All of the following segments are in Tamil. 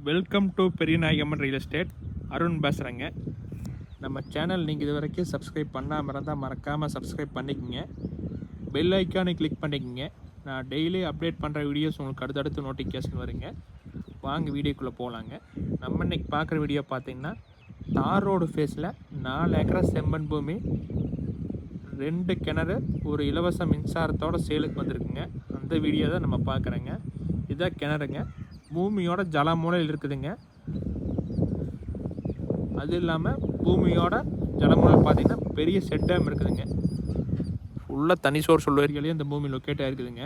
Welcome to Periyanayagamman real estate. Arun பேசுகிறேங்க. நம்ம சேனல் நீங்கள் இது வரைக்கும் சப்ஸ்கிரைப் பண்ணாமல் இருந்தால் மறக்காமல் சப்ஸ்கிரைப் பண்ணிக்கோங்க. பெல் ஐக்கானை கிளிக் பண்ணிக்கோங்க. நான் டெய்லி அப்டேட் பண்ணுற வீடியோஸ் உங்களுக்கு அடுத்தடுத்து நோட்டிஃபிகேஷன் வருங்க. வாங்க வீடியோக்குள்ளே போகலாங்க. நம்ம இன்றைக்கி பார்க்குற வீடியோ பார்த்திங்கன்னா தார் ரோடு ஃபேஸில் 4 ஏக்கரா செம்மண் பூமி, 2 கிணறு, ஒரு இலவச மின்சாரத்தோட சேலுக்கு வந்திருக்குங்க. அந்த வீடியோ தான் நம்ம பார்க்குறேங்க. இதான் கிணறுங்க. பூமியோட ஜலமூலையில் இருக்குதுங்க. அது இல்லாமல் பூமியோட ஜலமூலையில் பார்த்தீங்கன்னா பெரிய செட் டேம் இருக்குதுங்க. ஃபுல்லாக தனி சோர்ஸ் உள்ள ஏரியாலேயே இந்த பூமி லொக்கேட் ஆகிருக்குதுங்க.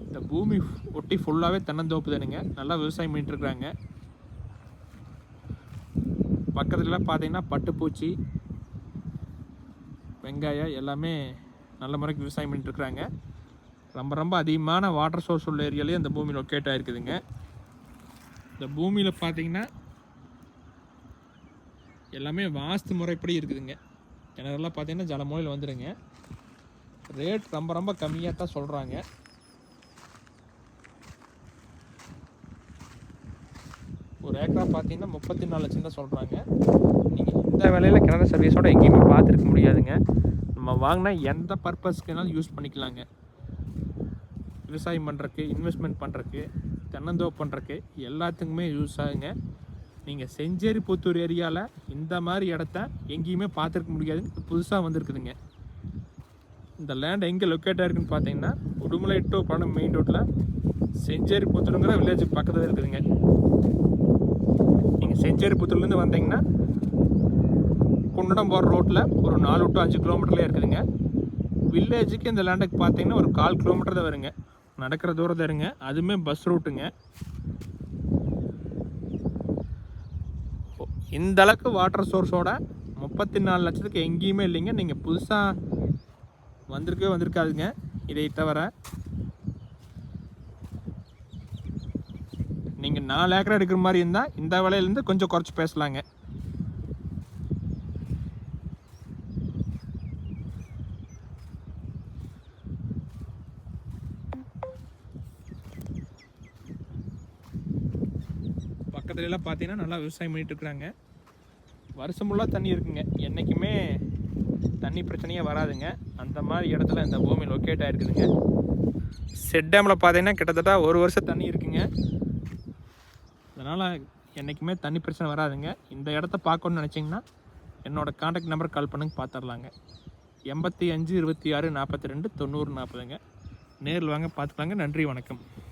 இந்த பூமி ஒட்டி ஃபுல்லாகவே தென்னந்தோப்பு தானுங்க. நல்லா விவசாயம் பண்ணிட்டுருக்குறாங்க. பக்கத்துலலாம் பார்த்தீங்கன்னா பட்டுப்பூச்சி, வெங்காயம் எல்லாமே நல்ல முறைக்கு விவசாயம் பண்ணிட்டுருக்குறாங்க. ரொம்ப அதிகமான வாட்டர் சோர்ஸ் உள்ள ஏரியாலேயே அந்த பூமி லொக்கேட் ஆகிருக்குதுங்க. இந்த பூமியில் பார்த்தீங்கன்னா எல்லாமே வாஸ்து முறைப்படி இருக்குதுங்க. கிணறுலாம் பார்த்தீங்கன்னா ஜலமூலையில் வந்துடுங்க. ரேட் ரொம்ப கம்மியாக தான் சொல்கிறாங்க. ஒரு ஏக்கரா பார்த்தீங்கன்னா 34 லட்சம் தான் சொல்கிறாங்க. நீங்கள் இந்த வேலையில் கிணறு சர்வீஸோட எங்கேயுமே பார்த்துருக்க முடியாதுங்க. நம்ம வாங்கினா எந்த பர்பஸ்க்குனாலும் யூஸ் பண்ணிக்கலாங்க. விவசாயம் பண்ணுறக்கு, இன்வெஸ்ட்மெண்ட் பண்ணுறக்கு, தென்னந்தோப்பு பண்ணுறக்கு எல்லாத்துக்குமே யூஸ் ஆகுங்க. நீங்கள் செஞ்சேரி புத்தூர் ஏரியாவில் இந்த மாதிரி இடத்த எங்கேயுமே பார்த்துருக்க முடியாதுங்க. புதுசாக வந்துருக்குதுங்க. இந்த லேண்ட் எங்கே லொக்கேட் ஆகிருக்குன்னு பார்த்தீங்கன்னா உடுமலை டு பழம் மெயின் ரோட்டில் செஞ்சேரி புத்தூருங்கிற வில்லேஜுக்கு பக்கத்தில் இருக்குதுங்க. நீங்கள் செஞ்சேரி புத்தூர்லேருந்து வந்தீங்கன்னா குண்டடம் போகிற ரோட்டில் ஒரு 4 to 5 கிலோமீட்டர்லேயே இருக்குதுங்க. வில்லேஜுக்கு இந்த லேண்டுக்கு பார்த்தீங்கன்னா ஒரு 1/4 கிலோமீட்டர் தான் வருங்க. நடக்கிற தூரம் தான் இருங்க. அதுவுமே பஸ் ரூட்டுங்க. இந்த அளவுக்கு வாட்டர் சோர்ஸோட 34 லட்சத்துக்கு எங்கேயுமே இல்லைங்க. நீங்கள் புதுசாக வந்திருக்காதுங்க. இதை தவிர நீங்கள் 4 ஏக்கரா எடுக்கிற மாதிரி இருந்தால் இந்த விலையிலேருந்து கொஞ்சம் குறைச்சி பேசலாங்க. பக்கத்துலலாம் பார்த்தீங்கன்னா நல்லா விவசாயம் பண்ணிட்டு இருக்கிறாங்க. வருஷம் ஃபுல்லாக தண்ணி இருக்குங்க. என்றைக்குமே தண்ணி பிரச்சனையே வராதுங்க. அந்த மாதிரி இடத்துல இந்த பூமி லொக்கேட் ஆகிருக்குதுங்க. செட் டேமில் பார்த்தீங்கன்னா கிட்டத்தட்ட 1 வருஷம் தண்ணி இருக்குங்க. அதனால் என்றைக்குமே தண்ணி பிரச்சனை வராதுங்க. இந்த இடத்த பார்க்கணுன்னு நினச்சிங்கன்னா என்னோடய கான்டாக்ட் நம்பர் கால் பண்ணுங்க, பார்த்துடலாங்க. 85 26 42 90 40ங்க. நேரில் வாங்க, பார்த்துக்கலாங்க. நன்றி, வணக்கம்.